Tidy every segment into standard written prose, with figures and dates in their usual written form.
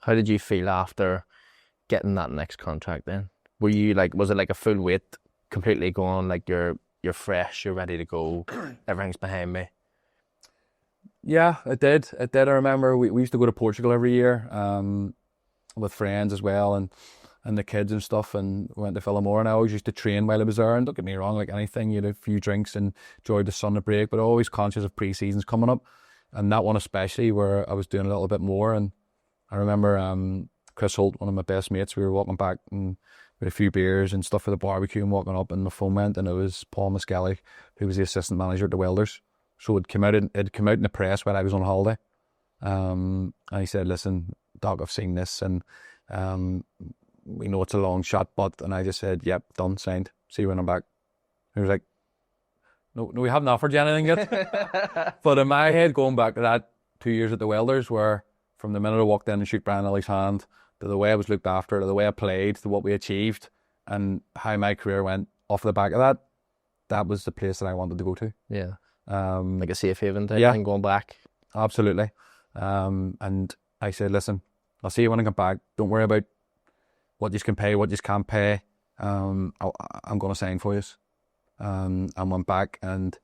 How did you feel after getting that next contract then? Were you like, was it like a full weight, completely gone, like you're fresh, you're ready to go, everything's behind me? Yeah, it did. It did. I remember we used to go to Portugal every year, with friends as well, and the kids and stuff, and went to Vilamoura, and I always used to train while I was there. And don't get me wrong, like anything, you had a few drinks and enjoyed the sun, the break, but always conscious of pre-seasons coming up, and that one especially where I was doing a little bit more. And I remember Chris Holt, one of my best mates, we were walking back and with a few beers and stuff for the barbecue and walking up, and the phone went, and it was Paul Muskelly, who was the assistant manager at the Welders. So it'd come out in the press while I was on holiday. And he said, "Listen, Doc, I've seen this, and we know it's a long shot, but," and I just said, "Yep, done, signed. See you when I'm back." He was like, "No, we haven't offered you anything yet." But in my head, going back to that 2 years at the Welders, where from the minute I walked in and shook Brian Ellie's hand, to the way I was looked after, to the way I played, to what we achieved, and how my career went off the back of that, that was the place that I wanted to go to. Yeah. Like a safe haven type yeah, thing, going back. Absolutely. And I said, "Listen, I'll see you when I come back. Don't worry about what you can pay, what you can't pay. I'm going to sign for you." And went back and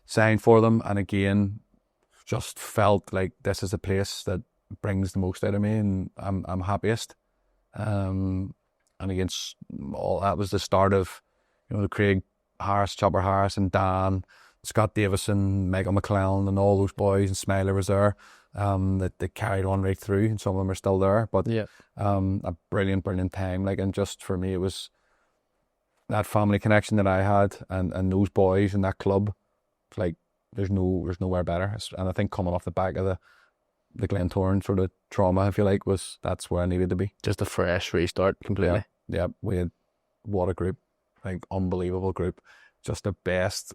signed for them. And again, just felt like this is a place that brings the most out of me, and I'm happiest. And again, all that was the start of, the Craig Harris, Chopper Harris, and Dan, Scott Davison, Michael McClellan, and all those boys, and Smiler was there, that they carried on right through, and some of them are still there. But yeah, a brilliant time. Like, and just for me, it was that family connection that I had, and those boys and that club. Like, there's nowhere better. And I think coming off the back of the Glentoran sort of trauma, if you like, that's where I needed to be. Just a fresh restart completely. Yeah, we had, what a group, like, unbelievable group. Just the best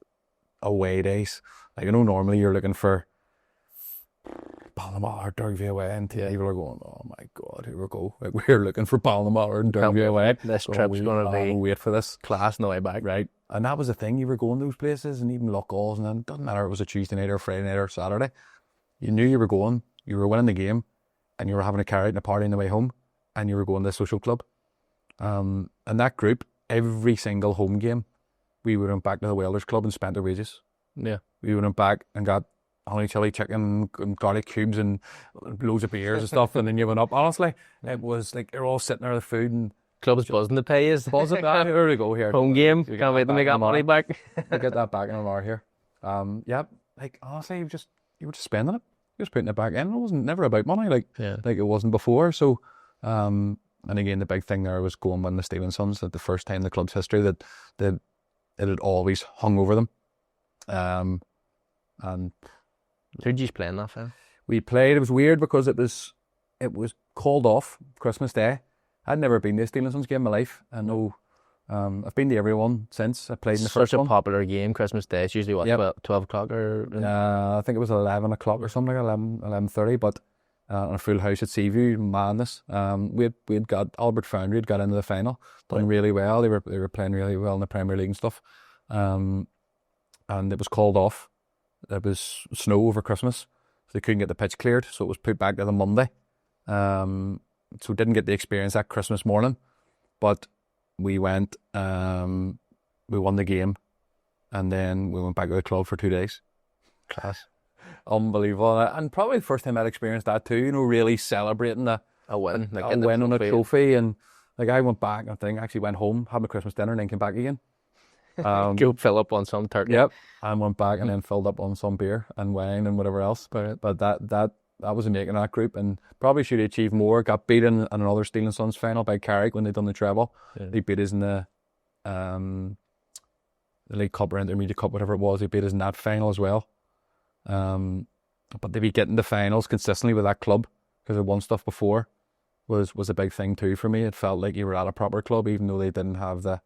away days. Like, normally you're looking for Ballinamore, Derby away, and people are going, "Oh my God, here we go." Like, we're looking for Ballinamore and Derby away. This trip's going to be wait for this class on the way back. Right. And that was the thing, you were going those places, and even Loughgalls, and then it doesn't matter if it was a Tuesday night or Friday night or Saturday. You knew you were going, you were winning the game, and you were having a carrot and a party on the way home, and you were going to the social club. And that group, every single home game, we went back to the Welders Club and spent our wages. Yeah. We went back and got honey chili chicken and garlic cubes and loads of beers and stuff, and then you went up. Honestly, it was like you're all sitting there with the food, and club's buzzing to pay you. Buzzing. Here we go. Here. Home game. Can't wait to make that money back. We'll get that back in an hour here. Yeah, like, honestly, you were just spending it. You were just putting it back in. It wasn't never about money, like it wasn't before. So, and again, the big thing there was going with the Stephen Sons, that the first time in the club's history that it had always hung over them. And who did you play in that film? We played. It was weird because it was called off Christmas Day. I'd never been to a Stephen Sons game in my life. I know. I've been to every one since. I played in the first one. Such a popular game, Christmas Day. It's usually what, 12 o'clock or? I think it was 11 o'clock or something, like 11:30. But on a full house at Seaview, madness. We'd got Albert Foundry had got into the final, done really well. They were playing really well in the Premier League and stuff. And it was called off. There was snow over Christmas, so they couldn't get the pitch cleared, so it was put back to the Monday. So didn't get the experience that Christmas morning, but we went, we won the game, and then we went back to the club for 2 days. Class. Unbelievable. And probably the first time I'd experienced that too, really celebrating a win, like a win on a trophy. And like, I went back, I think, actually went home, had my Christmas dinner, and then came back again. Go fill up on some turkey. Yep. And went back and then filled up on some beer and wine and whatever else. But that was making that group, and probably should have achieved more. Got beaten in another Stephen Sons final by Carrick when they'd done the treble. Yeah. They beat us in the League Cup or Intermediate Cup, whatever it was. They beat us in that final as well. But to be getting the finals consistently with that club, because I'd won stuff before, was a big thing too for me. It felt like you were at a proper club, even though they didn't have the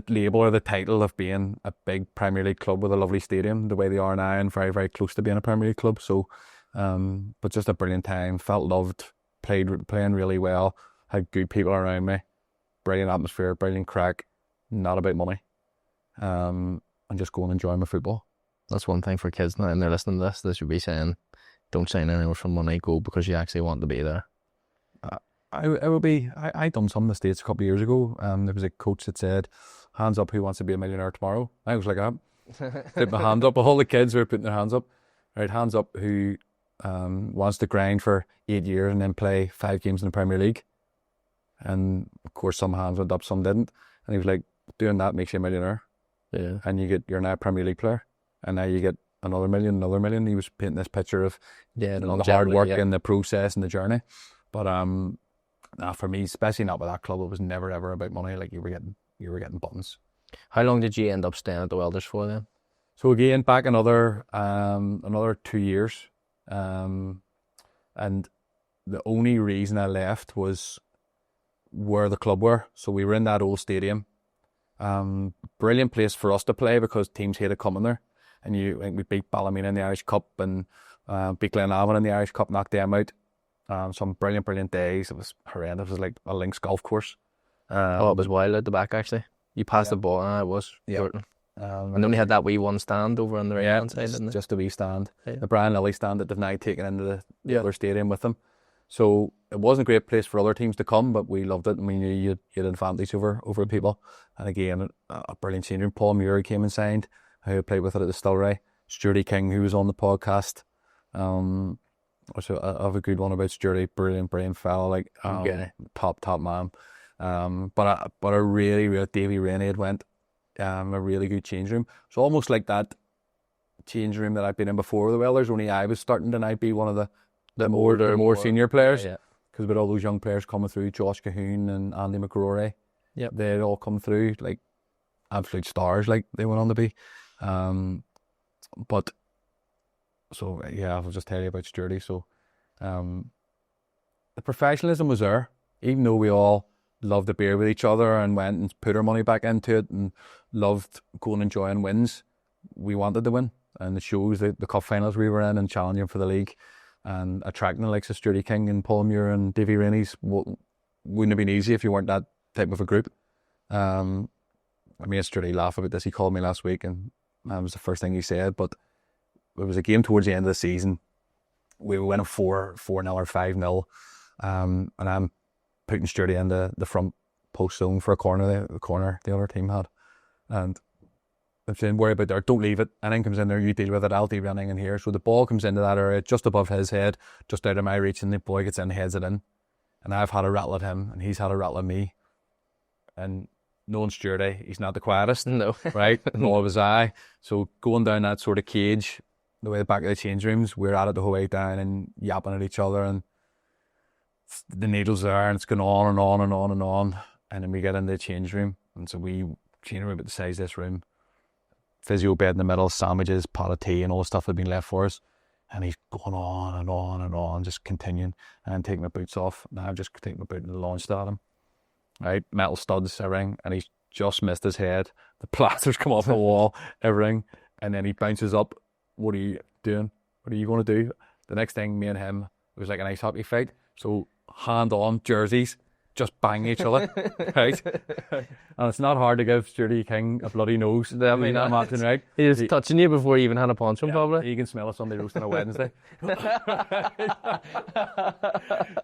label or the title of being a big Premier League club with a lovely stadium, the way they are now, and very, very close to being a Premier League club. So, but just a brilliant time. Felt loved, playing really well, had good people around me, brilliant atmosphere, brilliant crack, not about money, and just go and enjoy my football. That's one thing for kids now, and they're listening to this, they should be saying, don't sign anywhere for money, go because you actually want to be there? I done some in the States a couple of years ago. There was a coach that said, hands up who wants to be a millionaire tomorrow. I was like, put my hand up. All the kids were putting their hands up. Right, hands up who wants to grind for 8 years and then play 5 games in the Premier League. And of course some hands went up, some didn't. And he was like, doing that makes you a millionaire. Yeah. And you're now a Premier League player. And now you get another million. He was painting this picture of the hard work and the process and the journey. But for me, especially not with that club, it was never ever about money. Like you were getting buttons. How long did you end up staying at the Welders for then? So again, back another 2 years, and the only reason I left was where the club were. So we were in that old stadium. Brilliant place for us to play because teams hated coming there. And we beat Ballymena in the Irish Cup and beat Glentoran in the Irish Cup, knocked them out. Some brilliant days. It was horrendous. It was like a links golf course. It was wild at the back actually. You passed the ball and it was short. And they only had that wee one stand over on the right hand side, didn't they? Just a wee stand. Yeah. The Brian Lilly stand that they've now taken into the other stadium with them. So it wasn't a great place for other teams to come, but we loved it. I mean, you had an advantage over people. And again, a brilliant senior. Paul Muir came and signed, who played with it at the Stillery. Stuart King, who was on the podcast. Also, I have a good one about Stuart. Brilliant fella, like top man. But a really Davy Rainey had went. A really good change room. So almost like that change room that I've been in before with the Welders, only I was starting and I'd be one of the more senior players. Because with all those young players coming through, Josh Cahoon and Andy McGrory, they'd all come through like absolute stars, like they went on to be. But so I'll just tell you about Sturdy. So the professionalism was there, even though we all loved a beer with each other and went and put our money back into it and loved going and enjoying wins. We wanted to win, and the shows, the cup finals we were in and challenging for the league and attracting the likes of Stuart King and Paul Muir and Davy Rainey's wouldn't have been easy if you weren't that type of a group. I made Sturdy laugh about this. He called me last week and that was the first thing he said, but it was a game towards the end of the season. We were winning 4-0 or 5-0, and I'm putting Sturdy in the front post zone for a corner, the other team had. And I'm saying, worry about there, don't leave it. Anything comes in there, you deal with it, I'll deal with anything in here. So the ball comes into that area just above his head, just out of my reach, and the boy gets in, heads it in. And I've had a rattle at him, and he's had a rattle at me. And knowing Sturdy, he's not the quietest. No. Right? Nor was I. So going down that sort of cage, the way back of the change rooms, we're at it the whole way down and yapping at each other, and the needle's there and it's going on and on and on and on. And then we get into the change room, and so we change room about the size of this room, physio bed in the middle, sandwiches, pot of tea and all the stuff that had been left for us. And he's going on and on and on, just continuing. And I'm taking my boots off. Now I've just taken my boot and launched at him. Right, metal studs, everything, and he's just missed his head. The plasters come off the wall, everything, and then he bounces up. What are you doing? What are you going to do? The next thing, me and him, it was like an ice hockey fight. So hand on, jerseys, just bang each other, right? And it's not hard to give Stuart King a bloody nose. I mean, imagine, right? He was touching you before you even had a punch him, probably. You can smell a Sunday roast on a Wednesday.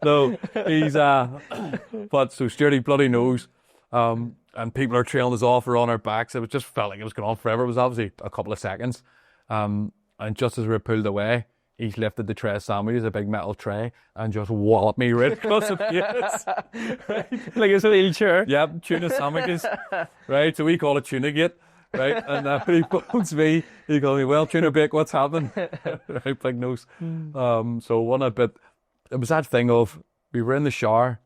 No, he's but so Sturdy bloody nose, and people are trailing us off, we're on our backs. It just felt like it was going on forever. It was obviously a couple of seconds, and just as we were pulled away, he's lifted the tray of sandwiches, a big metal tray, and just walloped me right across the face. Right? Like it's a wheelchair. Yep, tuna sandwiches. Right, so we call it tuna gate. Right, and he phones me. He calls me, well, tuna bake, what's happening? Right, big nose. So one a bit. It was that thing of we were in the shower,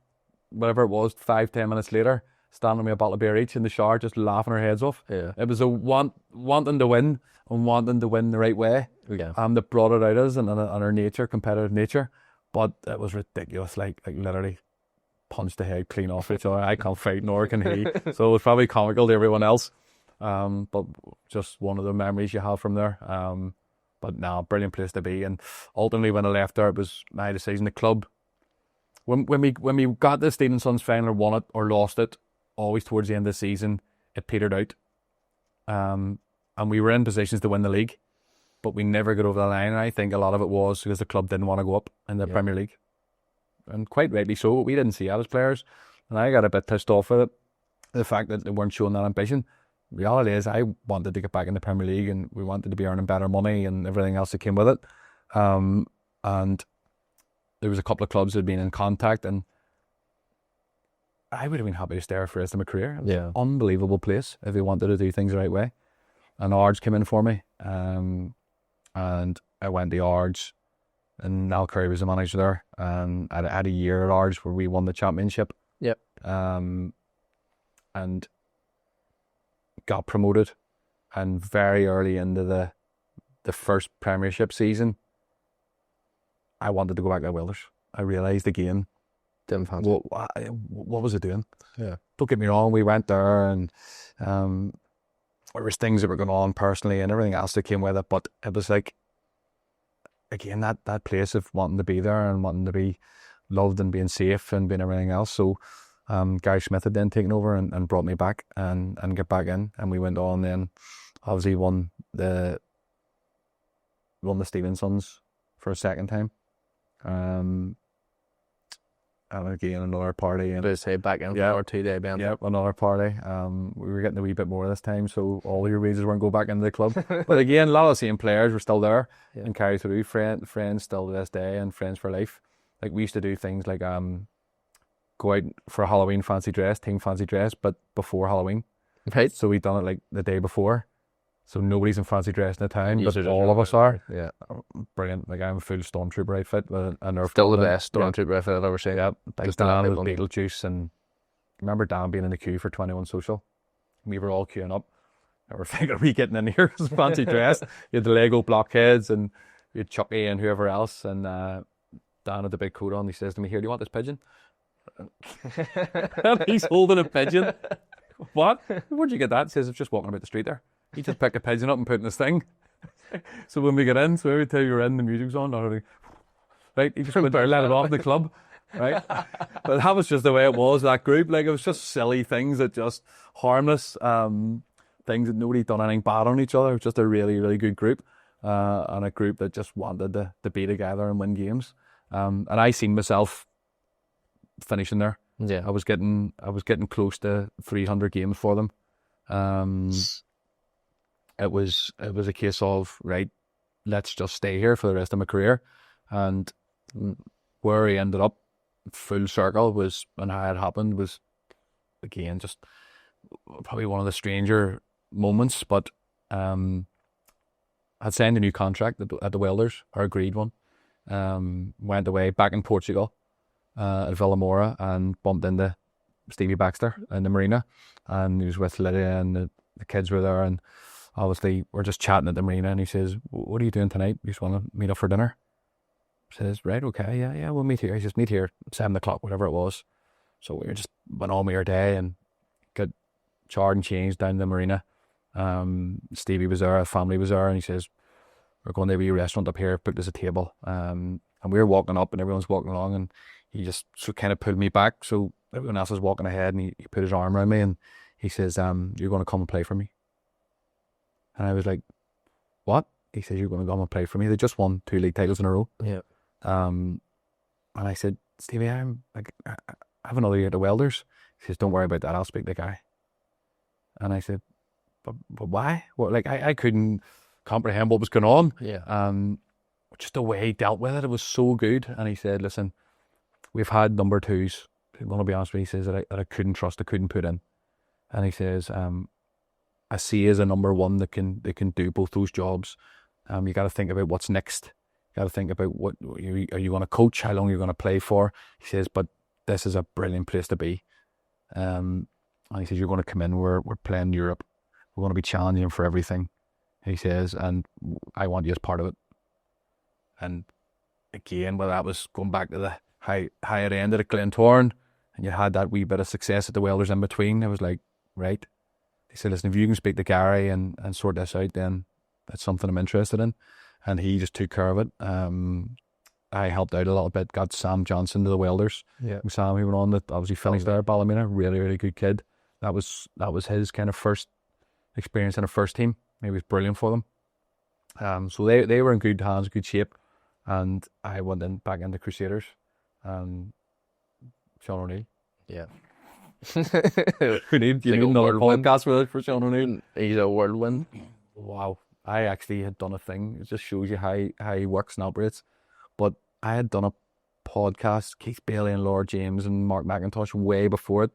whatever it was, 5-10 minutes later, standing with a bottle of beer each in the shower, just laughing our heads off. Yeah. It was a wanting to win and wanting to win the right way. Yeah. That brought it out of us and our nature, competitive nature. But it was ridiculous, like literally punched the head clean off each other. I can't fight, nor can he. So it was probably comical to everyone else. But just one of the memories you have from there. But now, brilliant place to be. And ultimately, when I left there, it was my decision. The club, when we got the Stephen Sons final, won it or lost it, always towards the end of the season, it petered out. And we were in positions to win the league, but we never got over the line. And I think a lot of it was because the club didn't want to go up in the Premier League. And quite rightly so. We didn't see that as players. And I got a bit pissed off with it. The fact that they weren't showing that ambition. Reality is I wanted to get back in the Premier League and we wanted to be earning better money and everything else that came with it. And there was a couple of clubs that had been in contact, and I would have been happy to stay there for the rest of my career. It was an unbelievable place if you wanted to do things the right way. And Ards came in for me, and I went to Ards, and Al Curry was the manager there, and I had a year at Ards where we won the championship. Yep. And got promoted, and very early into the first Premiership season, I wanted to go back to Welders. I realised again, didn't fancy. What was it doing? Yeah. Don't get me wrong, we went there and there was things that were going on personally and everything else that came with it, but it was like, again, that place of wanting to be there and wanting to be loved and being safe and being everything else. So Gary Smith had then taken over and brought me back and get back in, and we went on then obviously won the Stevensons for a second time. And again, another party. And say back in for 2 day band. Yep, another party. We were getting a wee bit more this time, so all your wages weren't go back into the club. But again, a lot of the same players were still there and carried through. Friends still to this day, and friends for life. Like we used to do things like go out for a Halloween team fancy dress, but before Halloween. Right. So we'd done it like the day before. So nobody's in fancy dress in the town, but Users all of us are. Yeah. Brilliant. Like I'm a full Stormtrooper outfit with a Nerf. Still the best Stormtrooper outfit I've ever seen. Yeah. Like Dan with Beetlejuice, and I remember Dan being in the queue for 21 Social. We were all queuing up. And we're thinking, are we getting in here? Fancy dress. You had the Lego blockheads and you had Chucky and whoever else, and Dan had the big coat on. He says to me, "Here, do you want this pigeon?" And he's holding a pigeon. What? Where'd you get that? He says, "It's just walking about the street there." He just picked a pigeon up and put it in his thing. So when we get in, so every time you're in, the music's on, right? He just went there, let it off the club, right? But that was just the way it was, that group. Like, it was just silly things that just harmless, things that nobody done anything bad on each other. It was just a really, really good group, and a group that just wanted to be together and win games. And I seen myself finishing there. Yeah. I was getting close to 300 games for them. It was a case of, right, let's just stay here for the rest of my career. And where he ended up, full circle, was, and how it happened was, again, just probably one of the stranger moments. But I'd signed a new contract at the Welders, or agreed one. Went away back in Portugal at Vilamoura and bumped into Stevie Baxter in the marina. And he was with Lydia, and the kids were there, and obviously we're just chatting at the marina, and he says, "What are you doing tonight? You just want to meet up for dinner?" I says, "Right, okay, yeah, we'll meet here." He says, "Meet here at 7 o'clock, whatever it was." So we just went on with our day and got charred and changed down the marina. Stevie was there, family was there, and he says, "We're going to a wee restaurant up here, booked us a table." And we were walking up and everyone's walking along, and he just kind of pulled me back. So everyone else was walking ahead, and he put his arm around me and he says, "You're going to come and play for me." And I was like, "What?" He says, "You're going to come and play for me." They just won 2 league titles in a row. Yeah. And I said, "Stevie, I have another year at the Welders." He says, "Don't worry about that. I'll speak to the guy." And I said, but why? Well, like I couldn't comprehend what was going on. Yeah. Just the way he dealt with it was so good. And he said, "Listen, we've had number twos. I'm going to be honest with you." He says that I couldn't trust, I couldn't put in. And he says, "I see you as a number one that can do both those jobs. You got to think about what's next. You got to think about what are you going to coach, how long you're going to play for." He says, "But this is a brilliant place to be." And he says, "You're going to come in. We're playing Europe. We're going to be challenging for everything." He says, "And I want you as part of it." And again, well, that was going back to the how it ended at Glentoran, and you had that wee bit of success at the Welders in between. I was like, right. He said, "Listen, if you can speak to Gary and sort this out, then that's something I'm interested in." And he just took care of it. I helped out a little bit, got Sam Johnson to the Welders. Yeah. Sam, he went on that obviously finished there at Ballymena, really, really good kid. That was his kind of first experience in a first team. He was brilliant for them. So they were in good hands, good shape, and I went back into Crusaders. Sean O'Neill. Yeah. You need Like a another whirlwind. podcast for Sean O'Neill. He's a whirlwind. Wow. I actually had done a thing. It just shows you how he works and operates. But I had done a podcast, Keith Bailey and Lord James and Mark McIntosh way before it.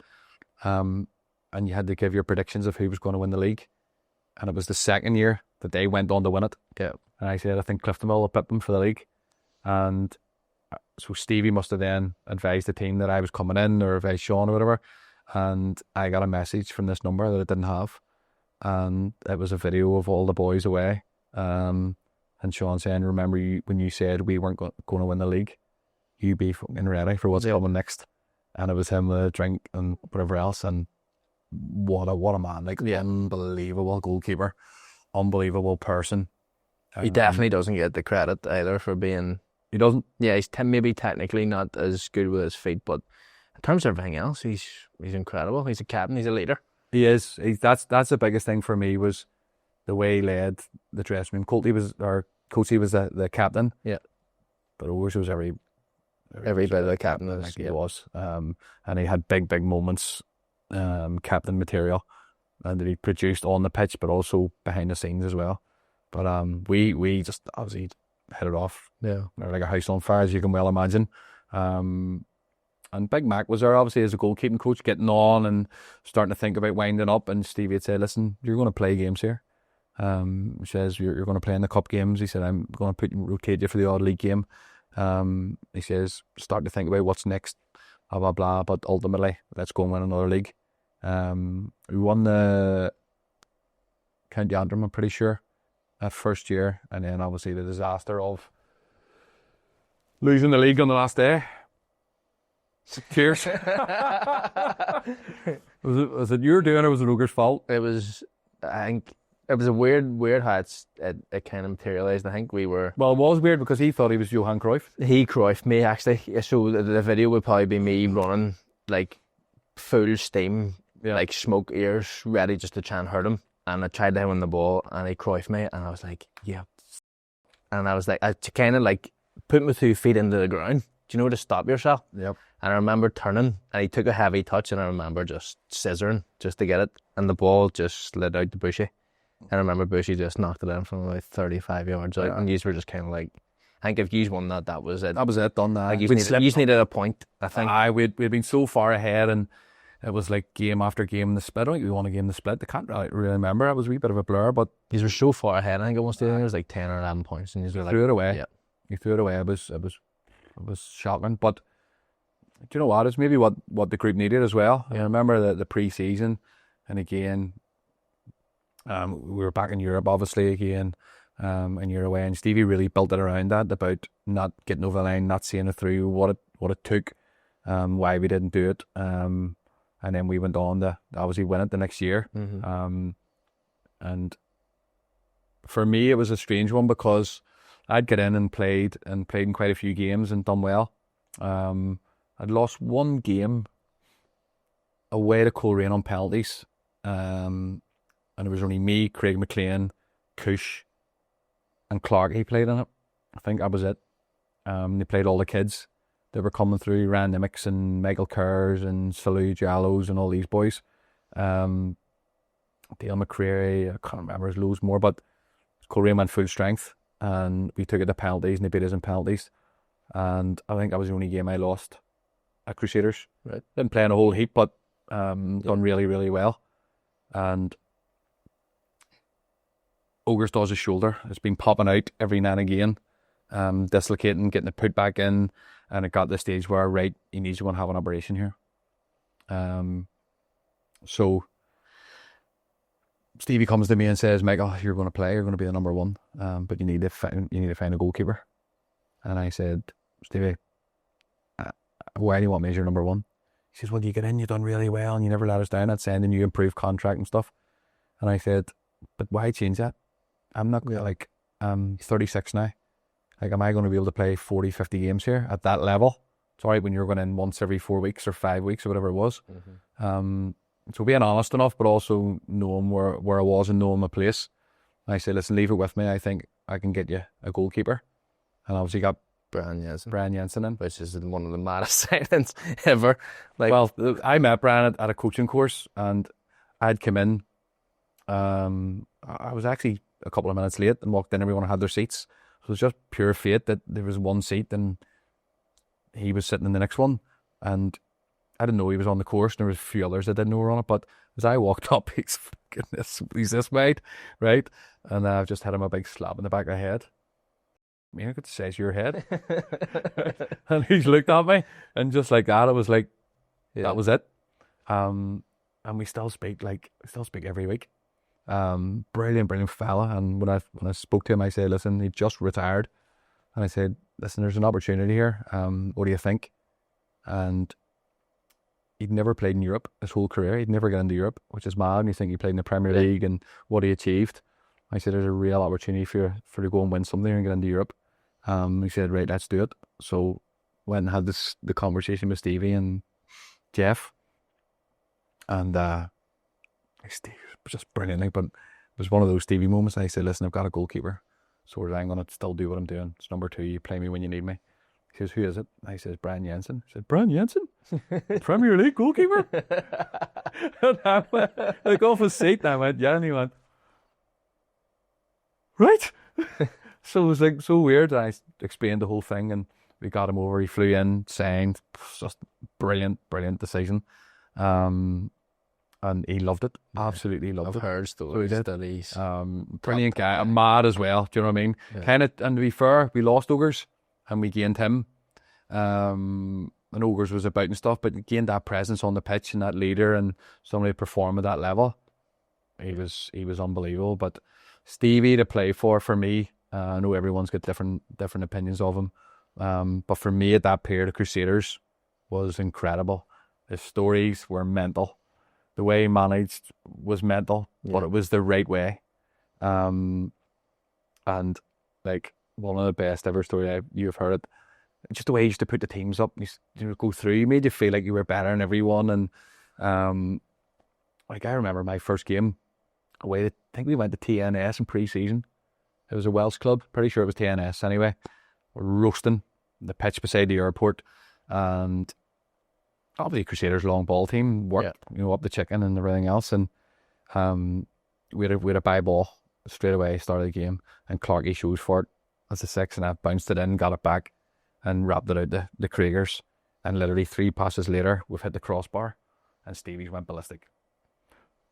And you had to give your predictions of who was going to win the league. And it was the second year that they went on to win it. Yeah. And I said, I think Cliftonville will pip them for the league. And so Stevie must have then advised the team that I was coming in, or advised Sean or whatever. And I got a message from this number that I didn't have. And it was a video of all the boys away. And Sean saying, remember when you said we weren't going to win the league? You be fucking ready for what's coming next. And it was him with a drink and whatever else. And what a man. Like, unbelievable goalkeeper. Unbelievable person. He definitely doesn't get the credit either for being... He doesn't? Yeah, he's maybe technically not as good with his feet, but in terms of everything else, he's incredible. He's a captain, he's a leader. He is. That's the biggest thing for me, was the way he led the dressing room. Coachy was the captain. Yeah. But Owers was every bit of the captain. Like he was. And he had big moments, captain material, and that he produced on the pitch, but also behind the scenes as well. But we just obviously hit it off. Yeah. They're like a house on fire, as you can well imagine. And Big Mac was there, obviously, as a goalkeeping coach, getting on and starting to think about winding up. And Stevie had said, listen, you're going to play games here. He says, you're going to play in the cup games. He said, I'm going to rotate you for the odd league game. He says, start to think about what's next, blah, blah, blah. But ultimately, let's go and win another league. We won the County Antrim, I'm pretty sure, that first year. And then, obviously, the disaster of losing the league on the last day. Cheers. Was it your doing, or was it Ogre's fault? It was, I think, it was a weird how it kind of materialised. I think we were... Well, it was weird because he thought he was Johan Cruyff. He Cruyffed me, actually. So the video would probably be me running, like, full steam, like smoke ears, ready just to try and hurt him. And I tried to hit him on the ball, and he Cruyffed me, and I was like, yeah. And I was like, I kind of like put my 2 feet into the ground. Do you know, to stop yourself? Yep. And I remember turning, and he took a heavy touch, and I remember just scissoring just to get it, and the ball just slid out to Bushy. And I remember Bushy just knocked it in from about 35 yards out, and you were just kind of like, I think if you won that, that was it. That was it, done that. Like, you just needed a point, I think. We'd been so far ahead, and it was like game after game in the split. I don't think we won a game in the split. I can't really remember. It was a wee bit of a blur, but... These were so far ahead, I think it was like 10 or 11 points, and you were like... Threw it away. Yeah. You threw it away. It was shocking, but... Do you know what? It's maybe what the group needed as well. I remember the pre-season, and again, we were back in Europe, obviously, again, and you're away, and Stevie really built it around that, about not getting over the line, not seeing it through, what it took, why we didn't do it, and then we went on to obviously win it the next year. And for me, it was a strange one, because I'd get in and played in quite a few games and done well. I'd lost one game away to Coleraine on penalties, and it was only me, Craig McLean, Cush, and Clark. He played in it. I think that was it. They played all the kids that were coming through, Ryan Nimitz and Michael Kerrs and Salou Jallows and all these boys. Dale McCreary, I can't remember, there's loads more, but Coleraine went full strength, and we took it to penalties, and they beat us in penalties. And I think that was the only game I lost at Crusaders. Right. Didn't play in a whole heap, but done really, really well. And Ogres does his shoulder. It's been popping out every now and again, dislocating, getting it put back in, and it got to the stage where, right, he needs to go and have an operation here. So Stevie comes to me and says, Michael, you're going to play, you're going to be the number one, but you need to find a goalkeeper. And I said, Stevie, why do you want me as your number one? He says, well, you get in, you've done really well, and you never let us down at sending you improved contract and stuff. And I said, but why change that? I'm not like, I'm 36 now. Like, am I going to be able to play 40, 50 games here at that level? It's all right when you're going in once every 4 weeks or 5 weeks or whatever it was. So being honest enough, but also knowing where I was and knowing my place. I said, listen, leave it with me. I think I can get you a goalkeeper. And obviously got Brian Jensen in. which is one of the maddest signings ever. Like, Well, I met Brian at a coaching course, and I'd come in. I was actually a couple of minutes late and walked in. Everyone had their seats. So it was just pure fate that there was one seat and he was sitting in the next one. And I didn't know he was on the course, and there was a few others that didn't know were on it. But as I walked up, he's this wide, right? And I've just had him a big slap in the back of the head. I mean, I could say it's your head. And he's looked at me, and just like that, it was like, that was it. And we still speak every week. Brilliant fella. And when I spoke to him, I said, listen, he just retired. And I said, listen, there's an opportunity here. What do you think? And he'd never played in Europe his whole career. He'd never got into Europe, which is mad. And you think he played in the Premier League and what he achieved. I said, there's a real opportunity for you to go and win something and get into Europe. He said, right, let's do it. So went and had the conversation with Stevie and Jeff. And Steve was just brilliant. But it was one of those Stevie moments. I said, listen, I've got a goalkeeper. So I'm going to still do what I'm doing. It's number 2. You play me when you need me. He says, who is it? I says, Brian Jensen. I said, Brian Jensen? Premier League goalkeeper? And I went, like, off his seat, and I went, yeah. And he went, right? So it was like so weird. And I explained the whole thing, and we got him over. He flew in, signed. Just brilliant decision. And he loved it. Absolutely loved it. I've heard stories that he's brilliant guy. I'm mad as well. Do you know what I mean? Yeah. Kind of. And to be fair, we lost Ogres and we gained him. And Ogres was about and stuff, but he gained that presence on the pitch and that leader and somebody to perform at that level. He was unbelievable. But Stevie to play for me, I know everyone's got different opinions of him. But for me at that period, the Crusaders was incredible. His stories were mental. The way he managed was mental, but it was the right way. And like one of the best ever story you've heard it. Just the way he used to put the teams up, go through, he made you feel like you were better than everyone. And like I remember my first game away. I think we went to TNS in pre-season. It was a Welsh club. Pretty sure it was TNS anyway. We're roasting the pitch beside the airport, and obviously Crusaders long ball team worked, up the chicken and everything else, and we had a bye ball straight away, started the game, and Clarkey shows for it as a 6, and I bounced it in, got it back, and wrapped it out the Kriegers, and literally 3 passes later, we've hit the crossbar, and Stevie's went ballistic.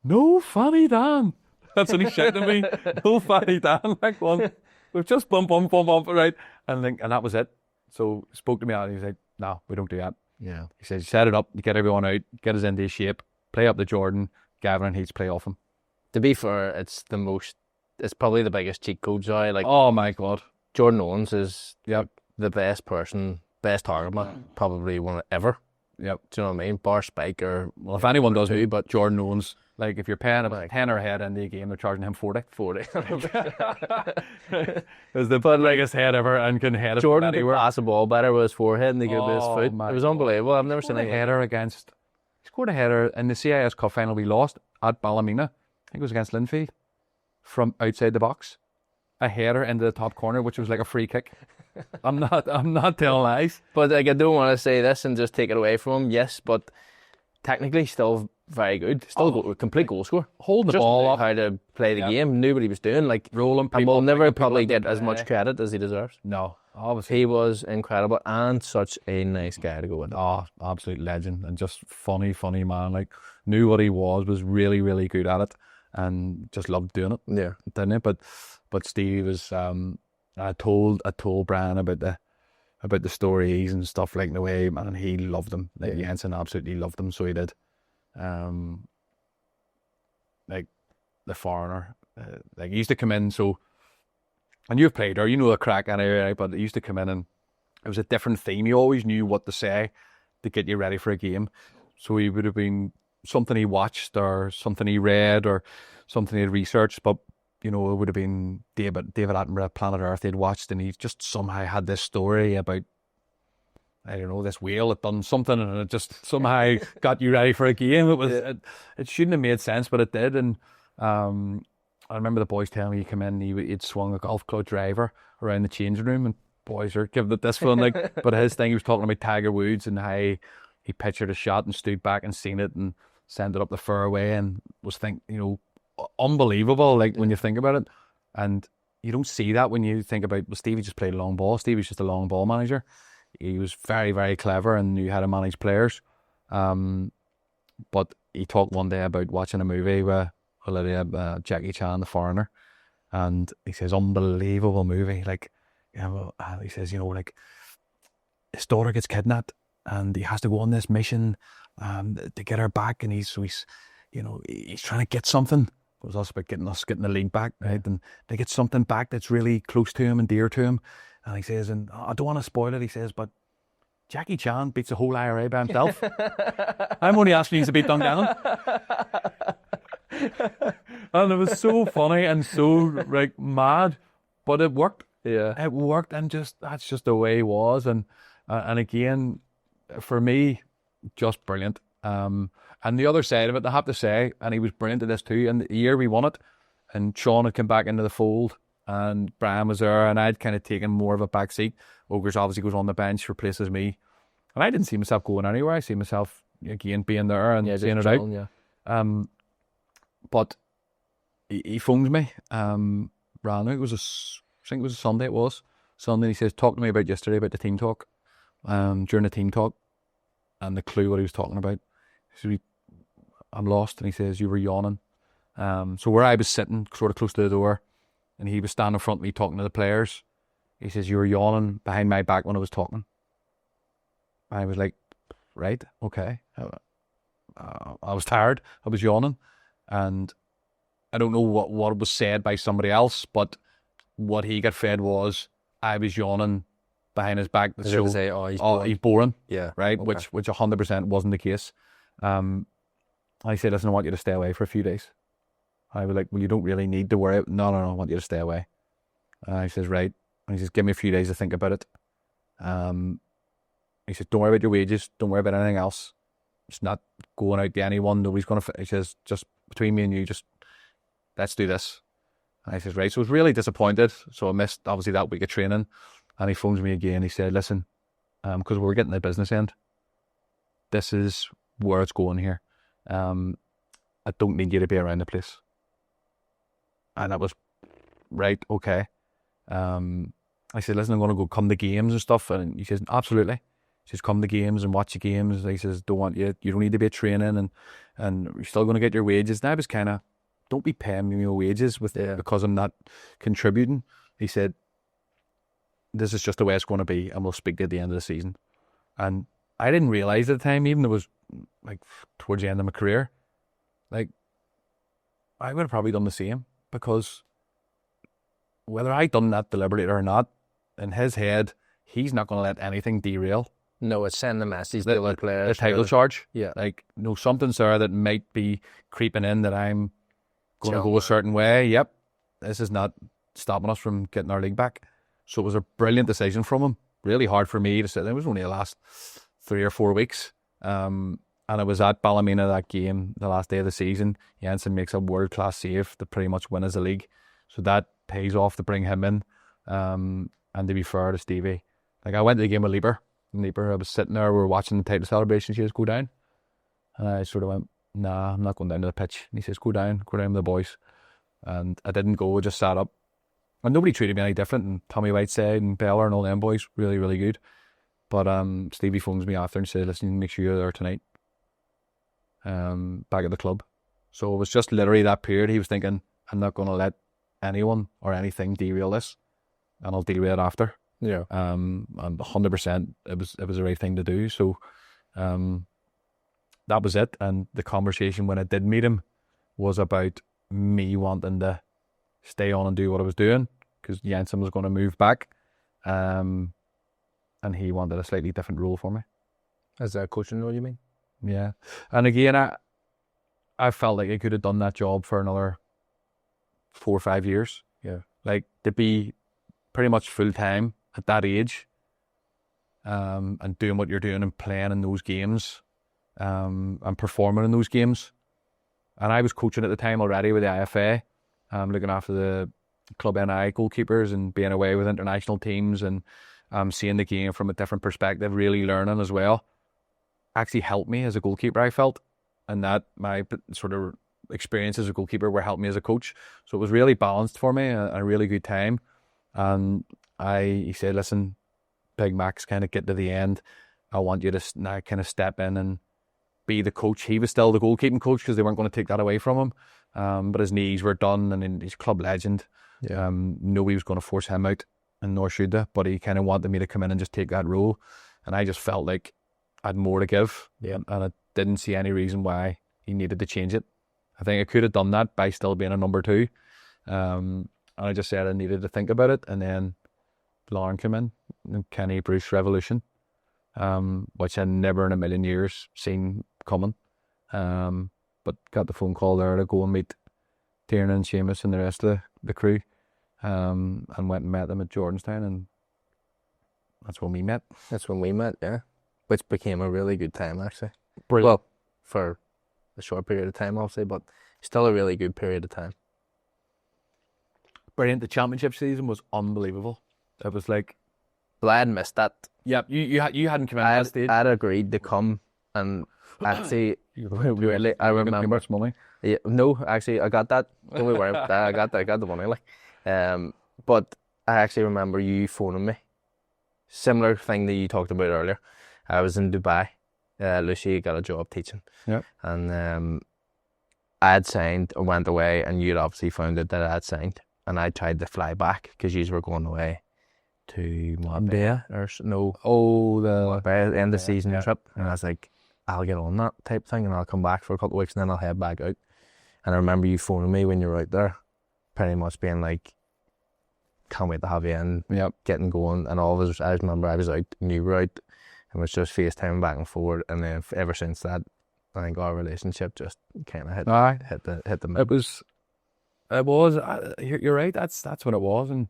No funny Dan. That's what he said to me. No funny Dan. Like one, we've just bump, right, and that was it. So spoke to me out, and he was like, "No, we don't do that." Yeah. He says, set it up, you get everyone out, get us into shape, play up the Jordan, Gavin and Heats play off him. To be fair, it's probably the biggest cheat code, Joy. Like, oh my God. Jordan Owens is the best target man, probably one ever. Yep. Do you know what I mean? Bar Spike well, if anyone does me, but Jordan Owens, like if you're paying a tenner a head in the game, they're charging him 40. Is the biggest head ever and can head it Jordan anywhere. could pass the ball better with his forehead and they give it his foot. It was unbelievable. I've never seen a header against. He scored a header in the CIS Cup final we lost at Ballymena. I think it was against Linfield from outside the box. A header into the top corner, which was like a free kick. I'm not telling lies. But like, I don't want to say this and just take it away from him. Yes, but technically still very good. Still complete goal scorer. Holding the ball up. How to play the game. Knew what he was doing. Like rolling people. And will never probably get as much credit as he deserves. No, obviously. He was incredible and such a nice guy to go with. Oh, absolute legend and just funny man. Like knew what he was really, really good at it and just loved doing it. Yeah. Didn't it? But Steve was I told Brian about the stories and stuff like the way, man, and he loved them. Like Jensen absolutely loved them, so he did. Like the foreigner, like he used to come in. So, and you've played her, you know the crack anyway, right? But he used to come in and it was a different theme. He always knew what to say to get you ready for a game. So he would have been something he watched or something he read or something he had researched, but it would have been David Attenborough, Planet Earth they'd watched, and he just somehow had this story about, I don't know, this whale that done something, and it just somehow got you ready for a game. It shouldn't have made sense, but it did, and I remember the boys telling me he came in, he'd swung a golf club driver around the changing room, and boys are giving it this one. Like, but his thing, he was talking about Tiger Woods and how he pictured a shot and stood back and seen it and sent it up the fairway and was unbelievable. Like when you think about it, and you don't see that when you think about. Well, Stevie just played a long ball. Stevie's just a long ball manager. He was very, very clever and knew how to manage players. But he talked one day about watching a movie with Olivia, Jackie Chan, The Foreigner, and he says, unbelievable movie. Like, he says, like his daughter gets kidnapped and he has to go on this mission to get her back, and he's trying to get something. It was also about getting the league back, right? And they get something back that's really close to him and dear to him. And he says, and I don't want to spoil it, he says, but Jackie Chan beats the whole IRA by himself. I'm only asking you to beat Dungannon. And it was so funny and so mad, but it worked. Yeah, it worked, and that's just the way he was. And again, for me, just brilliant. And the other side of it, I have to say, and he was brilliant at this too. And the year we won it, and Sean had come back into the fold, and Brian was there, and I'd kind of taken more of a back seat. Ogres obviously goes on the bench, replaces me, and I didn't see myself going anywhere. I see myself again being there and seeing it out. Yeah. But he phones me. Ranu, I think it was a Sunday. It was Sunday. He says, "Talk to me about yesterday, about the team talk." During the team talk, and the clue what he was talking about. He said, "I'm lost," and he says, "You were yawning." So where I was sitting, sort of close to the door, and he was standing in front of me talking to the players. He says, "You were yawning behind my back when I was talking." I was like, "Right, okay." I was tired. I was yawning, and I don't know what was said by somebody else, but what he got fed was I was yawning behind his back. So say, he's boring. Yeah, right. Okay. Which 100% wasn't the case. I said, "Listen, I want you to stay away for a few days." I was like, "Well, you don't really need to worry." No, I want you to stay away. He says, "Right." And he says, "Give me a few days to think about it." He says, "Don't worry about your wages. Don't worry about anything else. It's not going out to anyone. Nobody's going to." He says, "Just between me and you, just let's do this." And I says, "Right." So I was really disappointed. So I missed, obviously, that week of training. And he phones me again. He said, "Listen, because we're getting the business end, this is where it's going here. I don't need you to be around the place." And that was, right, okay. I said, "Listen, I'm going to go come to games and stuff." And he says, "Absolutely." He says, "Come to games and watch the games." He says, you don't need to be training, and you're still going to get your wages." And I was kind of, don't be paying me your wages because I'm not contributing. He said, "This is just the way it's going to be, and we'll speak to you at the end of the season." And I didn't realise at the time, even though it was like towards the end of my career, like I would have probably done the same, because whether I'd done that deliberately or not, in his head, he's not going to let anything derail. No, it's sending the message to the players. The title charge. Yeah. Like, something's there that might be creeping in that I'm going to go a certain way. Yep. This is not stopping us from getting our league back. So it was a brilliant decision from him. Really hard for me to sit there. It was only the last 3 or 4 weeks. And it was at Ballymena, that game, the last day of the season. Jensen makes a world-class save to pretty much win us the league. So that pays off to bring him in. And to be fair to Stevie, like, I went to the game with Lieber. And Lieber, I was sitting there, we were watching the title celebration. She says, "Go down." And I sort of went, "Nah, I'm not going down to the pitch." And he says, go down with the boys." And I didn't go, I just sat up. And nobody treated me any different. And Tommy Whiteside and Beller and all them boys, really, really good. But Stevie phones me after and said, "Listen, make sure you're there tonight. Back at the club." So it was just literally that period. He was thinking, I'm not going to let anyone or anything derail this, and I'll deal with it after. Yeah. And 100%, it was the right thing to do. So that was it. And the conversation when I did meet him was about me wanting to stay on and do what I was doing, because Jensen was going to move back, and he wanted a slightly different role for me. As a coaching role, you mean? Yeah. And again, I felt like I could have done that job for another 4 or 5 years. Yeah. Like, to be pretty much full time at that age, and doing what you're doing and playing in those games, and performing in those games. And I was coaching at the time already with the IFA, looking after the club NI goalkeepers and being away with international teams and seeing the game from a different perspective, really learning as well, actually helped me as a goalkeeper, I felt. And that my sort of experience as a goalkeeper were helped me as a coach. So it was really balanced for me, a really good time. And he said, listen, Big Max, kind of get to the end. I want you to now kind of step in and be the coach. He was still the goalkeeping coach because they weren't going to take that away from him. But his knees were done, and he's club legend. Nobody was going to force him out, and nor should they. But he kind of wanted me to come in and just take that role. And I just felt like I had more to give. And I didn't see any reason why he needed to change it. I think I could have done that by still being a number 2. And I just said I needed to think about it. And then Larne came in, and Kenny Bruce Revolution, which I never in a million years seen coming. But got the phone call there to go and meet Tiernan and Seamus and the rest of the crew, and went and met them at Jordanstown, and that's when we met. That's when we met, yeah. Which became a really good time, actually. Brilliant. Well, for a short period of time, obviously, but still a really good period of time. Brilliant. The championship season was unbelievable. It was like... Well, I had missed that. Yep, you hadn't come in at that stage. I had agreed to come, and actually, really, I remember... much money? Yeah, no, actually, I got that. Don't be worried about that. I got the money, like. But I actually remember you phoning me. Similar thing that you talked about earlier. I was in Dubai. Lucy got a job teaching. Yeah. And I had signed and went away, and you'd obviously found out that I had signed. And I tried to fly back because you were going away to Marbella or no. Oh, the end of season trip. And I was like, I'll get on that type thing and I'll come back for a couple of weeks and then I'll head back out. And I remember you phoning me when you were out there, pretty much being like, can't wait to have you in, getting going. And all of us, I remember I was out and you were out, and it was just FaceTime back and forward. And then ever since that, I think our relationship just kind of hit the middle. It was. You're right. That's what it was. And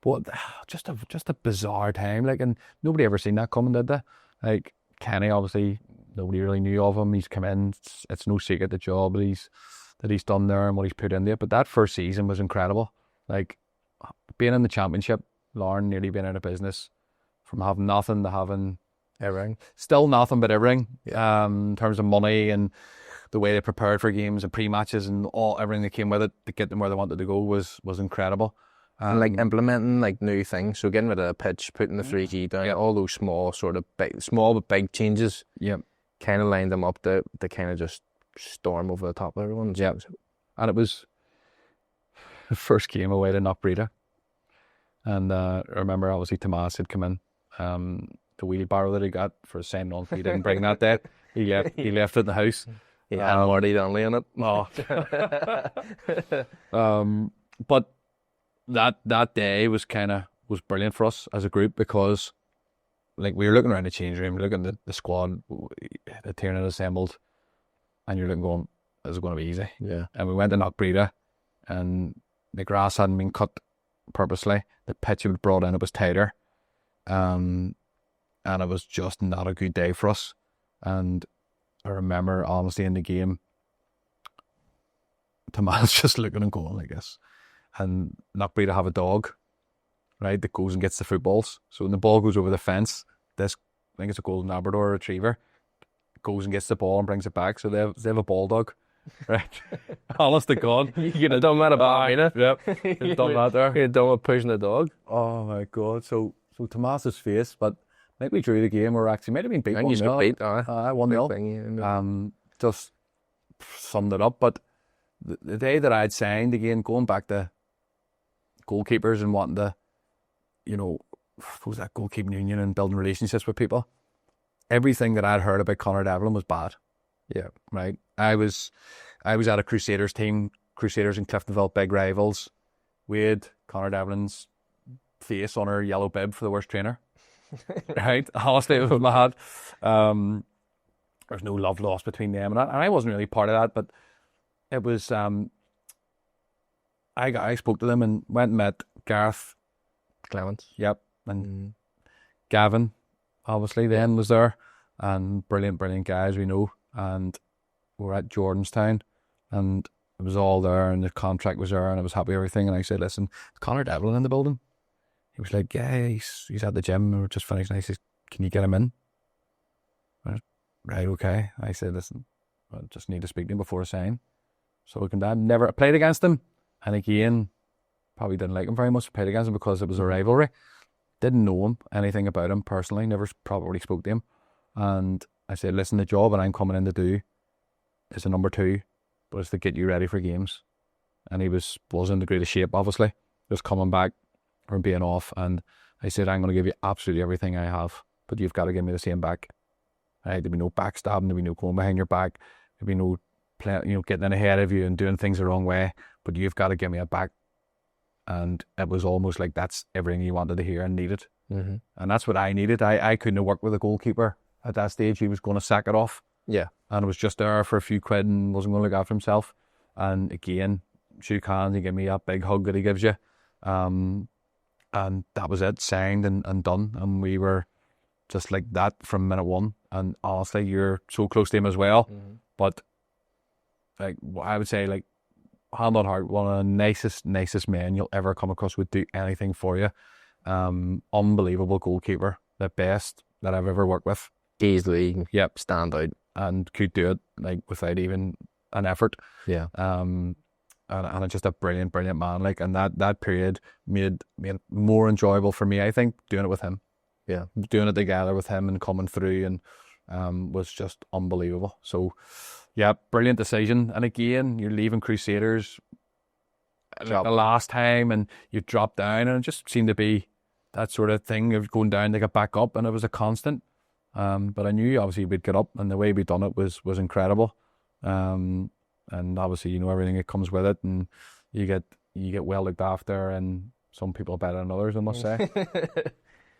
but just a bizarre time. Like, and nobody ever seen that coming, did they? Like Kenny, obviously, nobody really knew of him. He's come in. It's no secret the job that he's done there and what he's put into it. But that first season was incredible. Like being in the championship, Larne nearly being out of business, from having nothing to having everything. Still nothing but everything. In terms of money and the way they prepared for games and pre-matches and everything that came with it to get them where they wanted to go was incredible. And like implementing like new things, so getting rid of the pitch, putting the 3G down, all those small but big changes, kind of lined them up to kind of just storm over the top of everyone. And it was the first game away to Knockbreda, and I remember obviously Tomas had come in, the wheelbarrow that he got for signing on, he didn't bring that day. He left it in the house. He had Marty Donnelly in it. But that day was brilliant for us as a group, because like we were looking around the change room, looking at the squad, the team had assembled, and you're looking going, this is going to be easy. Yeah. And we went to Knockbreda, and the grass hadn't been cut purposely. The pitch it was brought in, it was tighter. And it was just not a good day for us. And I remember honestly in the game, Tomas just looking and going like this. And Knockbreda have a dog, right, that goes and gets the footballs. So when the ball goes over the fence, this, I think it's a golden Labrador retriever, goes and gets the ball and brings it back. So they have a ball dog, right? Honest to God. You could have done that about me, Yep. You've done that there. You could have done with pushing the dog. Oh my God. So Tomas's face, but I think we drew the game, or actually might have been beat 1-0. You beat, 1-0. Just summed it up. But the day that I'd signed, again, going back to goalkeepers and wanting to, that goalkeeping union and building relationships with people, everything that I'd heard about Conor Devlin was bad. Yeah. Right. I was at a Crusaders team, Crusaders and Cliftonville, big rivals. We had Conor Devlin's face on her yellow bib for the worst trainer. Right? Honestly, it was mad. There's no love lost between them and I wasn't really part of that, but it was I spoke to them and went and met Gareth Clements. Yep. And Gavin, obviously, then was there, and brilliant guys we know. And we're at Jordanstown, and it was all there, and the contract was there, and I was happy with everything. And I said, "Listen, is Connor Devlin in the building?" He was like, "Yeah, he's at the gym. We're just finished." And I said, "Can you get him in?" I went, right, okay. I said, "Listen, I just need to speak to him before I sign." So we can. I never played against him, and again, probably didn't like him very much. Played against him because it was a rivalry. Didn't know him, anything about him personally. Never probably spoke to him. And I said, "Listen, the job that I'm coming in to do is a number 2, but it's to get you ready for games." And he wasn't in the greatest shape, obviously, just coming back from being off. And I said, "I'm going to give you absolutely everything I have, but you've got to give me the same back. There'll be no backstabbing, there'll be no going behind your back, there'll be no getting in ahead of you and doing things the wrong way, but you've got to give me a back." And it was almost like that's everything he wanted to hear and needed. Mm-hmm. And that's what I needed. I couldn't have worked with a goalkeeper at that stage. He was going to sack it off. Yeah. And it was just there for a few quid and wasn't going to look after himself. And again, shook hands, he gave me a big hug that he gives you. And that was it, signed and done. And we were just like that from minute one. And honestly, you're so close to him as well. Mm-hmm. But like I would say, like, hand on heart, one of the nicest men you'll ever come across, would do anything for you. Unbelievable goalkeeper, the best that I've ever worked with. Easily, Yep, stand out. and could do it like without even an effort. Yeah. And just a brilliant man. Like, and that period made it more enjoyable for me, I think, doing it with him. Yeah. Doing it together with him and coming through and was just unbelievable. So yeah, brilliant decision. And again, you're leaving Crusaders the last time and you drop down, and it just seemed to be that sort of thing of going down to get back up, and it was a constant. But I knew obviously we'd get up, and the way we'd done it was incredible. And obviously, everything that comes with it, and you get well looked after, and some people better than others, I must say.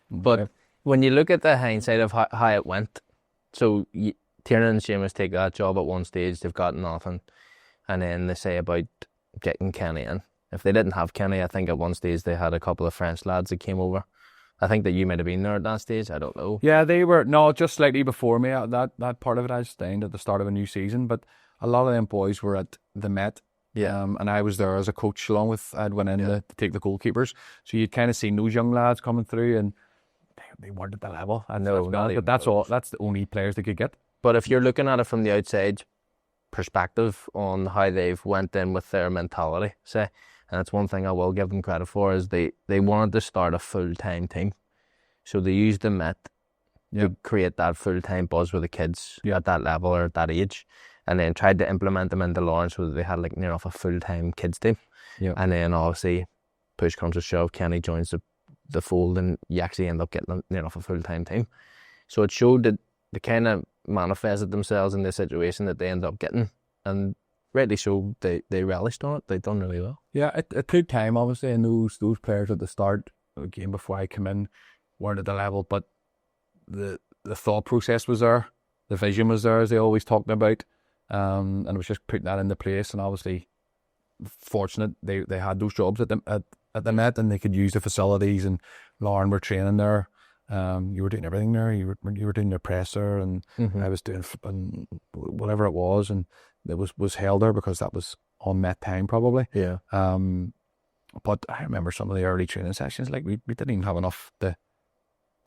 But when you look at the hindsight of how it went, so Tiernan and Seamus take that job at one stage, they've got nothing, and then they say about getting Kenny in. If they didn't have Kenny, I think at one stage they had a couple of French lads that came over. I think that you might have been there at that stage, I don't know. Yeah, they were, just slightly before me. That part of it I signed at the start of a new season, but a lot of them boys were at the Met. Yeah. And I was there as a coach along with, I'd went in to take the goalkeepers. So you'd kind of seen those young lads coming through, and they weren't at the level. I know, but that's the only players they could get. But if you're looking at it from the outside perspective on how they've went in with their mentality, say, and that's one thing I will give them credit for, is they wanted to start a full-time team. So they used the Met to create that full-time buzz with the kids at that level or at that age, and then tried to implement them into Larne so that they had like near enough a full-time kids team. Yeah. And then obviously push comes to shove, Kenny joins the fold, and you actually end up getting near enough a full-time team. So it showed that they kind of manifested themselves in the situation that they ended up getting, and rightly so, they relished on it. They've done really well. Yeah, it took time, obviously, and those players at the start, again, before I came in, weren't at the level, but the thought process was there, the vision was there, as they always talked about, and it was just putting that into place. And obviously, fortunate they had those jobs at the Met, and they could use the facilities, and Larne were training there. You were doing everything there. You were doing the presser, and I was doing whatever it was, and it was held there because that was on Met time probably. Yeah. But I remember some of the early training sessions, like we didn't even have enough to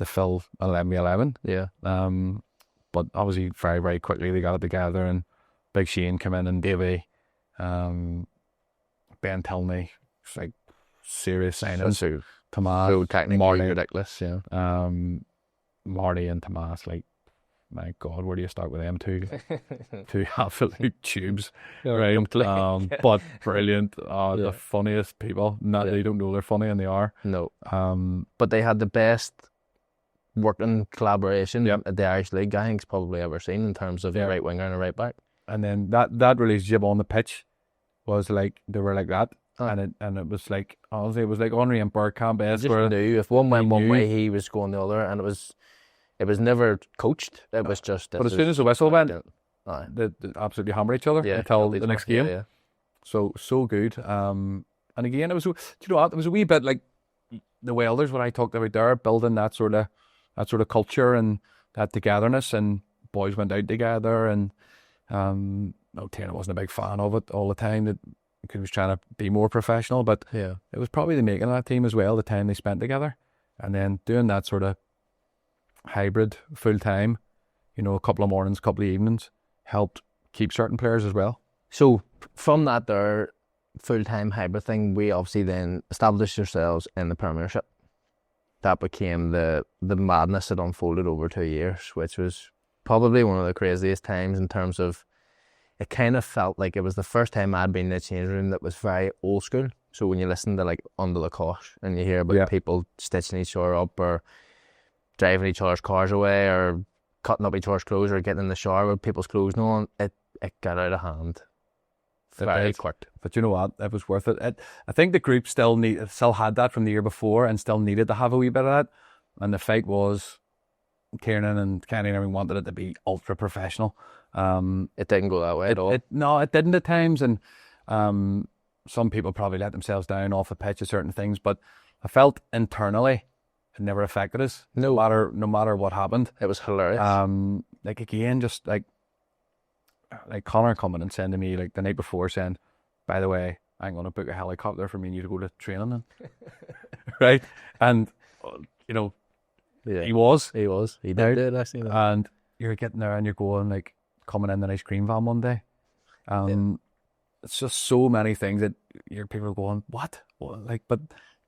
fill 11v11. Yeah. But obviously very, very quickly they got it together, and Big Shane came in, and Davey, Ben Tilney, it's like serious signings. Tomas, so technically Marty, ridiculous, yeah. Marty and Tomas, like, my God, where do you start with them two? Two absolute tubes, right? But brilliant. The funniest people. They don't know they're funny, and they are. No. But they had the best working collaboration at the Irish League I think's probably ever seen in terms of a right winger and a right back. And then that relationship on the pitch was like, they were like that. And it was like, honestly, it was like Henry and Bergkamp. Just knew if one went one way, he was going the other, and it was never coached. It was just. But as soon as the whistle went, they absolutely hammer each other until the next game. Yeah. So good. And again, it was. Do you know what? It was a wee bit like the Welders, what I talked about there, building that sort of culture and that togetherness, and boys went out together, and no, Tiernan wasn't a big fan of it all the time. That he was trying to be more professional, but Yeah. it was probably the making of that team as well, the time they spent together. And then doing that sort of hybrid full time, you know, a couple of mornings, a couple of evenings, helped keep certain players as well. So from that there full-time hybrid thing, we obviously then established ourselves in the Premiership. That became the madness that unfolded over 2 years, which was probably one of the craziest times in terms of, it kind of felt like it was the first time I'd been in a change room that was very old school. So when you listen to like Under the Cosh and you hear about people stitching each other up or driving each other's cars away or cutting up each other's clothes or getting in the shower with people's clothes on, it got out of hand very quick. But you know what? It was worth it. I think the group still had that from the year before and still needed to have a wee bit of that. And the fight was Tiernan and Kenny and everyone wanted it to be ultra professional. It didn't go that way at all. No, it didn't at times. And some people probably let themselves down off the pitch of certain things. But I felt internally it never affected us. No matter what happened. It was hilarious. Like again, just like Connor coming and saying to me like the night before saying, by the way, I'm going to book a helicopter for me and you to go to training in. Right? And, you know, he was. He did do it, actually. No. And you're getting there and you're going like coming in the ice cream van one day. It's just so many things that people are going, what? Like, but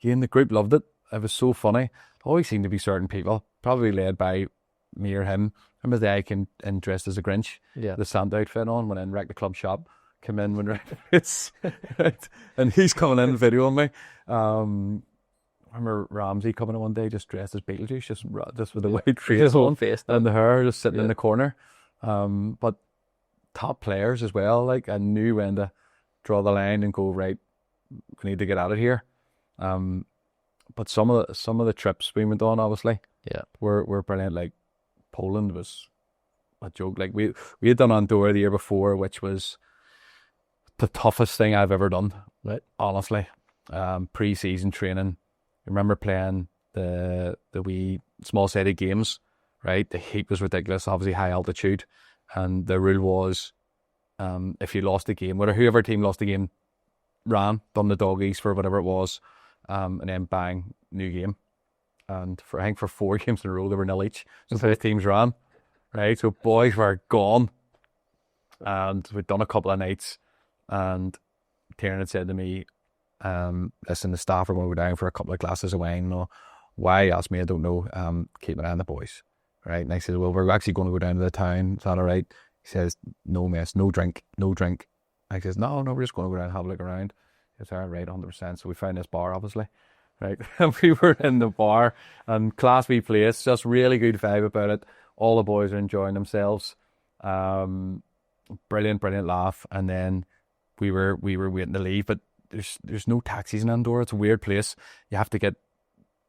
again, the group loved it. It was so funny. Always seemed to be certain people, probably led by me or him. Remember the day I came in dressed as a Grinch, the Santa outfit on, went in, wrecked the club shop, came in when it's right, and he's coming in videoing me. I remember Ramsey coming in one day just dressed as Beetlejuice, just with the white face on and the hair just sitting in the corner. But top players as well, like I knew when to draw the line and go, right, we need to get out of here. But some of the trips we went on, obviously, were brilliant. Like Poland was a joke. Like we had done Andorra the year before, which was the toughest thing I've ever done. Right, honestly, pre-season training. I remember playing the wee small-sided games. Right, the heat was ridiculous. Obviously, high altitude, and the rule was, if you lost the game, whoever team lost the game, ran, done the doggies for whatever it was. And then bang, new game. And I think for 4 games in a row, they were nil each. So both teams ran, right? So boys were gone. And we'd done a couple of nights. And Tiernan had said to me, listen, the staff are going to go down for a couple of glasses of wine. No, why? He asked me, I don't know. Keep an eye on the boys, right? And I said, well, we're actually going to go down to the town. Is that all right? He says, no mess, no drink. I says, no, we're just going to go down and have a look around. It's all right, 100%. So we found this bar, obviously, right? And we were in the bar, and class B place, just really good vibe about it. All the boys are enjoying themselves. Brilliant laugh. And then we were waiting to leave, but there's no taxis in Andorra. It's a weird place. You have to get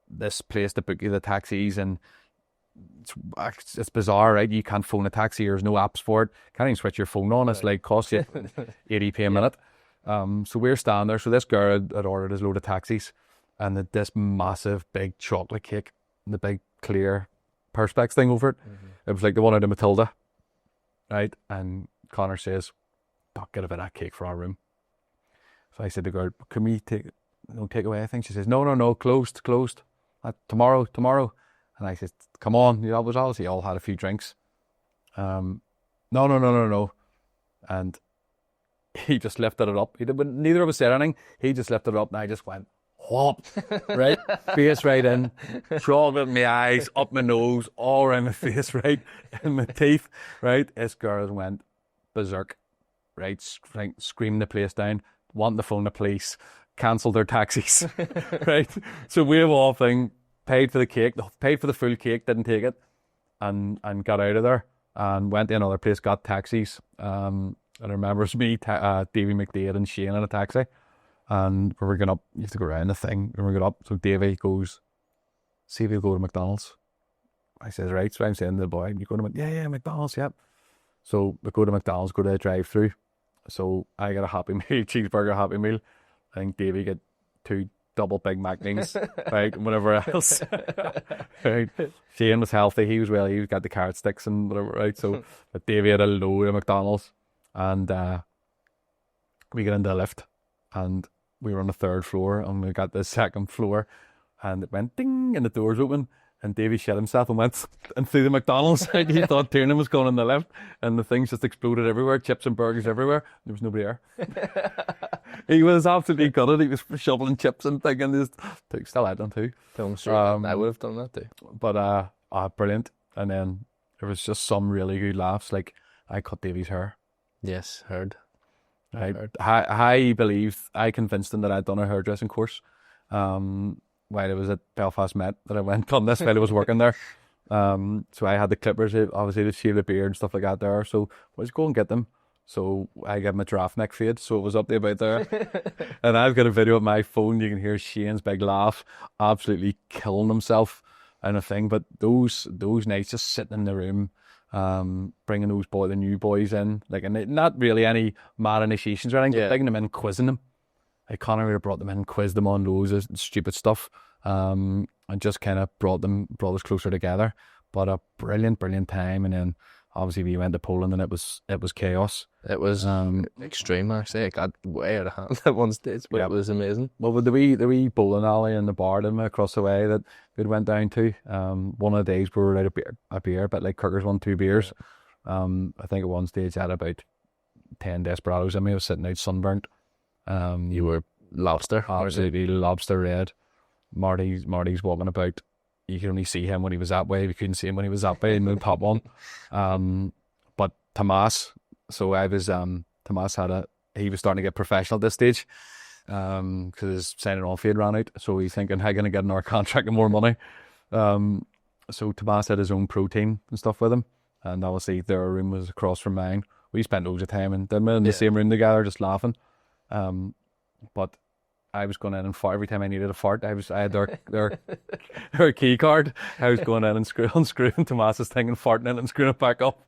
this place to book you the taxis, and it's bizarre, right? You can't phone a taxi. There's no apps for it. Can't even switch your phone on. It's like costs you 80p a minute. So we're standing there. So this girl had ordered his load of taxis and this massive big chocolate cake, the big clear perspex thing over it. It was like the one out of Matilda, right? And Connor says, get a bit of that cake for our room. So I said to the girl, can we take away? I think she says, no, closed. Tomorrow. And I said, come on. You was obviously all had a few drinks. No. And he just lifted it up. Neither of us said anything. He just lifted it up, and I just went, whop, right? Face right in, chocolate in my eyes, up my nose, all around my face, right? And my teeth, right? This girl went berserk, right? Screaming the place down, wanting to phone the police, cancelled their taxis, right? So we have all thing, paid for the cake, paid for the full cake, didn't take it, and got out of there, and went to another place, got taxis. And I remember it was me, Davy McDade and Shane in a taxi. And we were going up, you have to go around the thing. And we got up, so Davy goes, see if we'll go to McDonald's. I says, right. So I'm saying to the boy, you go to yeah, McDonald's, yep. So we go to McDonald's, go to a drive-through. So I got a Happy Meal, cheeseburger Happy Meal. I think Davy got 2 double Big Mac things, right, and whatever else. Right. Shane was healthy. He got the carrot sticks and whatever, right? So but Davy had a load of McDonald's. And we get into the lift, and we were on the 3rd floor, and we got the 2nd floor, and it went ding, and the doors open, and Davey shit himself and went and through the McDonald's. He thought Tiernan was going in the lift, and the things just exploded everywhere, chips and burgers everywhere. There was nobody there. He was absolutely gutted. He was shoveling chips and thinking, still had them too. I'm sure I would have done that too. But brilliant. And then there was just some really good laughs. Like, I cut Davey's hair. Yes, heard. I convinced him that I'd done a hairdressing course while I was at Belfast Met, that I went on this while I was working there. So I had the clippers, obviously, to shave the beard and stuff like that there. So I was go and get them. So I gave him a giraffe neck fade, so it was up there about there. And I've got a video on my phone. You can hear Shane's big laugh, absolutely killing himself and a thing. But those nights, just sitting in the room, bringing the new boys in, like, and not really any mad initiations or anything, but bringing them in, quizzing them. Like, Conor would have brought them in, quizzed them on loads of stupid stuff, and just kind of brought us closer together. But a brilliant time. And then obviously we went to Poland, and it was chaos. It was extreme, actually. It got way out of hand at one stage, but it was amazing. Well, with the wee bowling alley and the bar across the way that we went down to, one of the days we were out a beer, but like Kirker's won 2 beers. I think at one stage I had about 10 desperados in me. I was sitting out sunburnt. You were lobster. Absolutely lobster red. Marty's walking about. You could only see him when he was that way. We couldn't see him when he was that way. And top one. But Tomas, so I was Tomas he was starting to get professional at this stage, because his signing on fee had ran out. So he's thinking, how can I get another contract and more money? So Tomas had his own pro team and stuff with him, and obviously their room was across from mine. We spent loads of time in the same room together, just laughing. But I was going in and fart every time I needed a fart. I had their key card. I was going in and unscrewing Tomas's thing and farting in it and screwing it back up.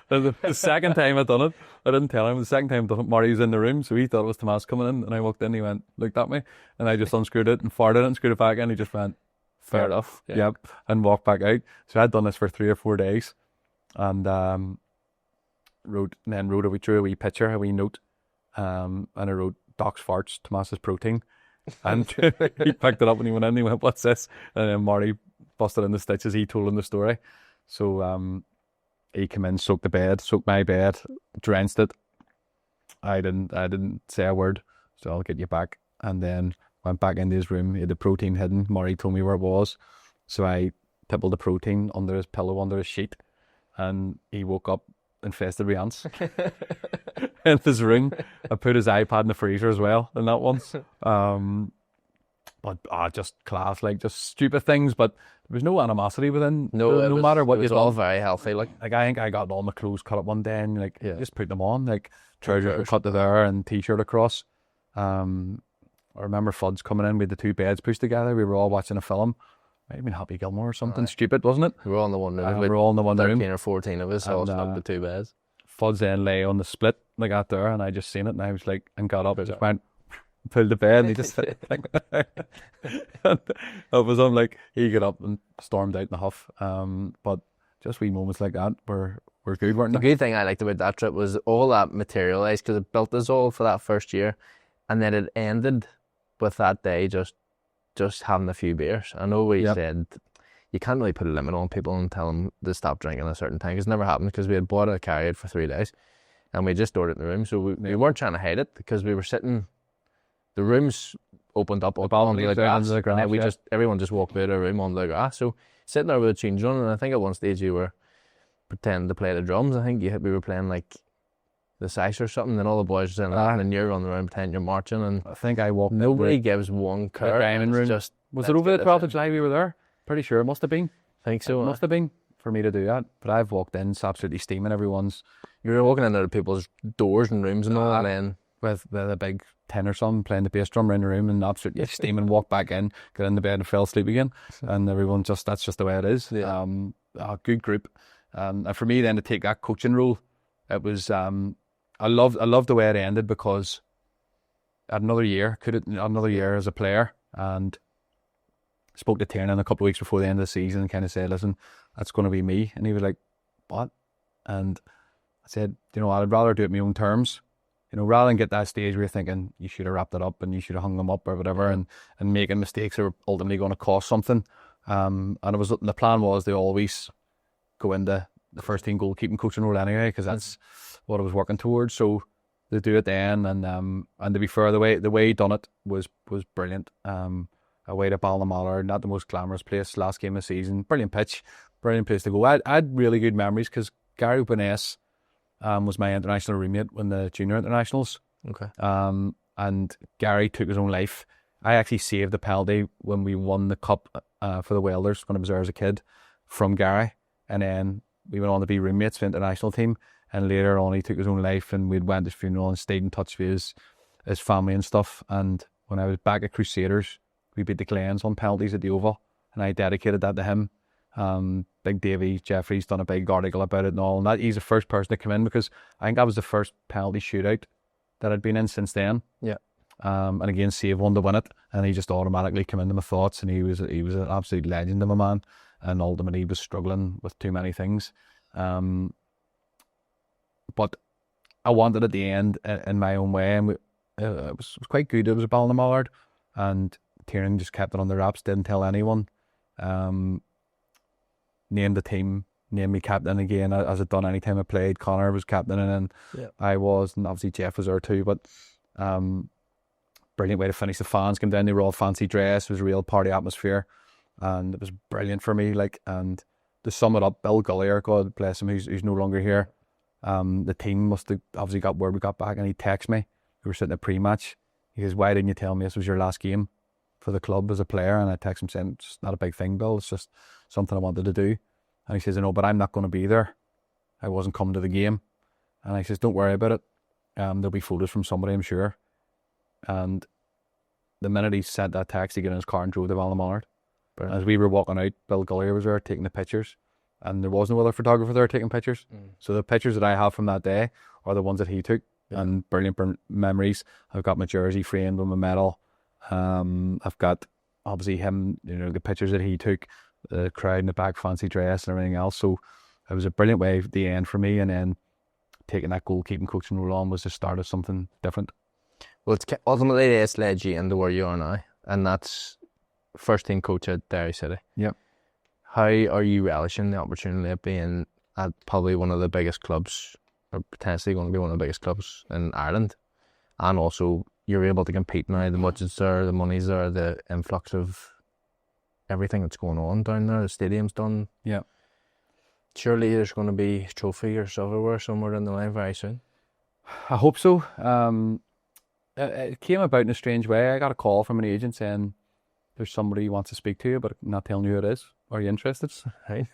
The second time I'd done it, I didn't tell him. The second time I'd done it, Marty was in the room, so he thought it was Tomas coming in, and I walked in, he looked at me, and I just unscrewed it and farted it and screwed it back in. He just went, fair enough. Yeah. Yep, and walked back out. So I'd done this for 3 or 4 days, and wrote a wee picture, a wee note, and I wrote Doc's farts, Tomas's protein. And he picked it up when he went in, he went, what's this? And then Marty busted in the stitches, he told him the story. So he came in, soaked my bed, drenched it. I didn't say a word, so I'll get you back. And then went back into his room, he had the protein hidden. Marty told me where it was. So I pibbled the protein under his pillow, under his sheet, and he woke up infested with ants in his room. I put his iPad in the freezer as well in that one. But just class, like, just stupid things, but there was no animosity within. No matter what, it was all very healthy. Like I think I got all my clothes cut up one day and just put them on, like trousers cut to there and t-shirt across. I remember Fuds coming in with the 2 beds pushed together. We were all watching a film. Might have been Happy Gilmore or something stupid, wasn't it? We were all in the one room. We were all in the one room. 13 or 14 of us, all stuck to 2 beds. Fuds then lay on the split like that there, and I just seen it, and I was like, and got up, just went, pulled the bed, and he just like, and it was on, like, he got up and stormed out in a huff. But just wee moments like that were good, weren't they? The good thing I liked about that trip was all that materialised, because it built us all for that first year, and then it ended with that day just having a few beers. I know we said you can't really put a limit on people and tell them to stop drinking at a certain time, because it never happened, because we had bought a carry for 3 days and we just stored it in the room. So we weren't trying to hide it, because we were sitting, the rooms opened up onto the grass, and then everyone just walked out of the room onto the grass. So sitting there with a change on, and I think at one stage you were pretending to play the drums. I think we were playing like the size or something, and all the boys were saying that, and you're running around pretending you're marching, and I think I walked. Nobody gives one care. Diamond room. Was it over the 12th of July we were there? Pretty sure it must have been. I think so. It must have been for me to do that. But I've walked in, it's absolutely steaming. You were walking into people's doors and rooms and all, and then with a big 10 or something playing the bass drum around the room and absolutely steaming. Walked back in, got in the bed and fell asleep again, and everyone that's just the way it is. Yeah. A good group, and for me then to take that coaching role, it was I loved the way it ended, because I had another year as a player, and spoke to Tiernan a couple of weeks before the end of the season and kind of said, listen, that's going to be me. And he was like, what? And I said, you know, I'd rather do it on my own terms. You know, rather than get that stage where you're thinking you should have wrapped it up and you should have hung them up or whatever, and making mistakes that are ultimately going to cost something. And the plan was to always go into the first team goalkeeping coaching role anyway, because that's what I was working towards. So to do it then, and to be fair, the way he done it was brilliant. Away to Vilamoura, not the most glamorous place. Last game of the season, brilliant pitch, brilliant place to go. I had really good memories because Gary Boness was my international roommate when the junior internationals. Okay. And Gary took his own life. I actually saved the penalty when we won the cup for the Welders when I was there as a kid from Gary, and then we went on to be roommates for the international team. And later on, he took his own life, and we'd went to his funeral and stayed in touch with his family and stuff. And when I was back at Crusaders, we beat the Glens on penalties at the Oval, and I dedicated that to him. Big Davy Jeffrey's done a big article about it and all, and that he's the first person to come in, because I think that was the first penalty shootout that I'd been in since then. Yeah. And again, saved one to win it, and he just automatically came into my thoughts, and he was an absolute legend of a man, and ultimately he was struggling with too many things. But I wanted at the end in my own way, and it was quite good. It was a Ballinamallard, and Tiernan just kept it on the wraps, didn't tell anyone. Named the team, named me captain again, as I'd done any time I played. Connor was captain, and I was, and obviously Jeff was there too. But brilliant way to finish. The fans came down, they were all fancy dress. It was a real party atmosphere, and it was brilliant for me. And to sum it up, Bill Gullier, God bless him, who's no longer here. The team must have obviously got word we got back, and he texted me. We were sitting at pre-match. He goes, "Why didn't you tell me this was your last game for the club as a player?" And I texted him saying, "It's not a big thing, Bill. It's just something I wanted to do." And he says, "I know, but I'm not going to be there. I wasn't coming to the game." And I says, "Don't worry about it. There'll be photos from somebody, I'm sure." And the minute he sent that text, he got in his car and drove to Vilamoura. As we were walking out, Bill Gullier was there taking the pictures, and there was no other photographer there taking pictures. So the pictures that I have from that day are the ones that he took, and brilliant memories. I've got my jersey framed with my medal. I've got obviously him, you know, the pictures that he took, the crowd in the back, fancy dress and everything else. So it was a brilliant way at the end for me, and then taking that goalkeeping coaching role on was the start of something different. Well, ultimately it's led you into where you are now, and that's first team coach at Derry City. Yep. How are you relishing the opportunity of being at probably one of the biggest clubs, or potentially going to be one of the biggest clubs in Ireland, and also you're able to compete now? The budget's there, the money's there, the influx of everything that's going on down there, the stadium's done. Yeah. Surely there's going to be a trophy or silverware somewhere in the line very soon. I hope so. It came about in a strange way. I got a call from an agent saying there's somebody who wants to speak to you, but I'm not telling you who it is. Are you interested? Right.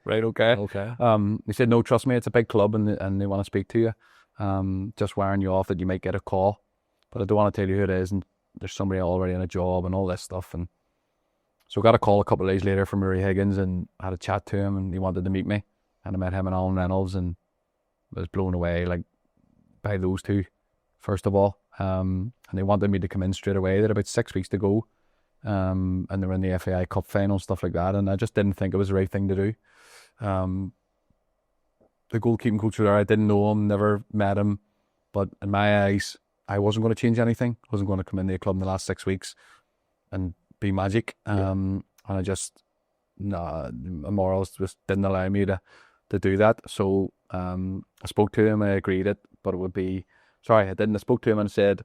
Right, okay. Okay. He said, "No, trust me, it's a big club and they want to speak to you. Just wiring you off that you might get a call, but I don't want to tell you who it is, and there's somebody already in a job and all this stuff." And so I got a call a couple of days later from Murray Higgins, and I had a chat to him, and he wanted to meet me, and I met him and Alan Reynolds, and I was blown away by those two, first of all. And they wanted me to come in straight away. They had about 6 weeks to go. And they were in the FAI Cup final and stuff like that, and I just didn't think it was the right thing to do. The goalkeeping coach there, I didn't know him, never met him, but in my eyes, I wasn't going to change anything. I wasn't going to come into the club in the last 6 weeks and be magic. And I just, my morals just didn't allow me to do that. So I spoke to him, I agreed it, but it would be, sorry, I didn't. I spoke to him and said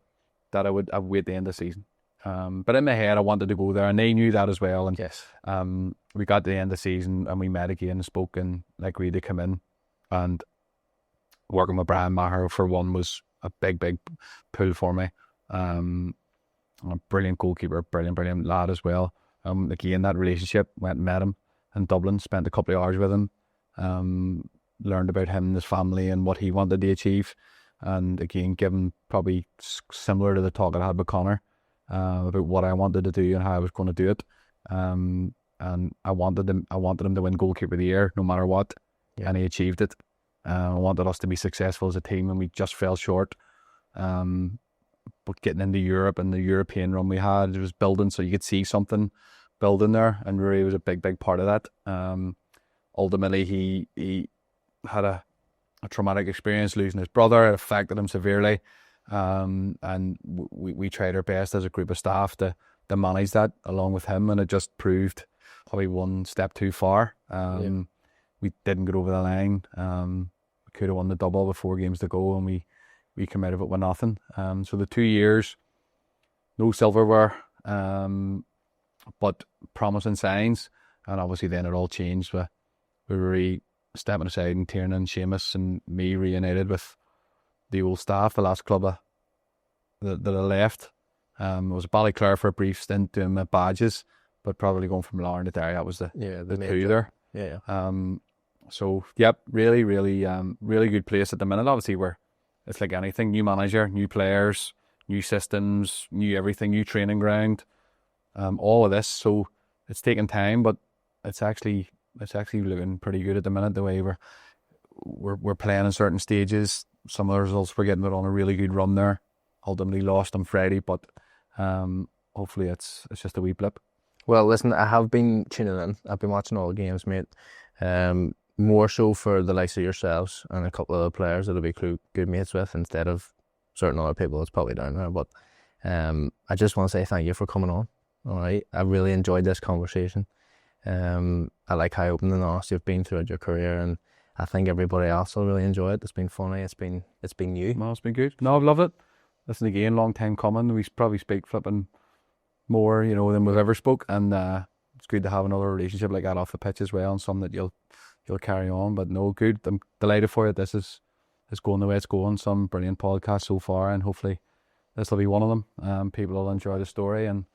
that I'd wait the end of the season. But in my head, I wanted to go there, and they knew that as well. And yes, we got to the end of the season, and we met again and spoke, and agreed to come in. And working with Brian Maher for one was a big pull for me. A brilliant goalkeeper, brilliant lad as well. Again, that relationship, went and met him in Dublin, spent a couple of hours with him, learned about him and his family and what he wanted to achieve. And again, given probably similar to the talk I had with Connor, about what I wanted to do and how I was going to do it. And I wanted him to win goalkeeper of the year no matter what, and he achieved it. I wanted us to be successful as a team, and we just fell short. But getting into Europe and the European run we had, it was building, so you could see something building there, and Rory was a big part of that. Ultimately, he had a a traumatic experience, losing his brother. It affected him severely. And we tried our best as a group of staff to manage that along with him, and it just proved probably one step too far. We didn't get over the line. We could have won the double with 4 games to go, and we came out of it with nothing. So the 2 years, no silverware, but promising signs, and obviously then it all changed. We were stepping aside, and Tiernan, Seamus and me reunited with the old staff, the last club that I left. It was Ballyclare for a brief stint doing my badges, but probably going from Larne to Derry, that was the two there. Yeah. So yep, really good place at the minute. Obviously it's like anything, new manager, new players, new systems, new everything, new training ground, all of this. So it's taking time, but it's actually looking pretty good at the minute. The way we're playing in certain stages. Some of the results we're getting on a really good run there. Ultimately lost on Friday, but hopefully it's just a wee blip. Well, listen, I have been tuning in. I've been watching all the games, mate. More so for the likes of yourselves and a couple of other players that'll be good mates with, instead of certain other people that's probably down there. But I just want to say thank you for coming on. All right, I really enjoyed this conversation. I like how open and honest you've been throughout your career, and I think everybody else will really enjoy it. It's been funny. It's been new. No, it's been good. No, I've loved it. Listen, again, long time coming. We probably speak flipping more, than we've ever spoke, and it's good to have another relationship like that off the pitch as well, and something that you'll carry on. But no, good. I'm delighted for it. This is going the way it's going. Some brilliant podcasts so far, and hopefully this will be one of them. People will enjoy the story, and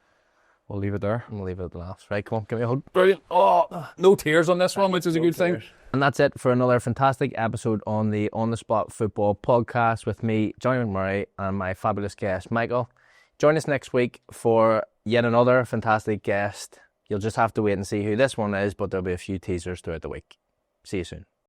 we'll leave it there. We'll leave it at the laughs. Right, come on, give me a hug. Brilliant. Oh, no tears on this one, which is a good thing. And that's it for another fantastic episode on the On The Spot Football Podcast with me, Johnny McMurray, and my fabulous guest, Michael. Join us next week for yet another fantastic guest. You'll just have to wait and see who this one is, but there'll be a few teasers throughout the week. See you soon.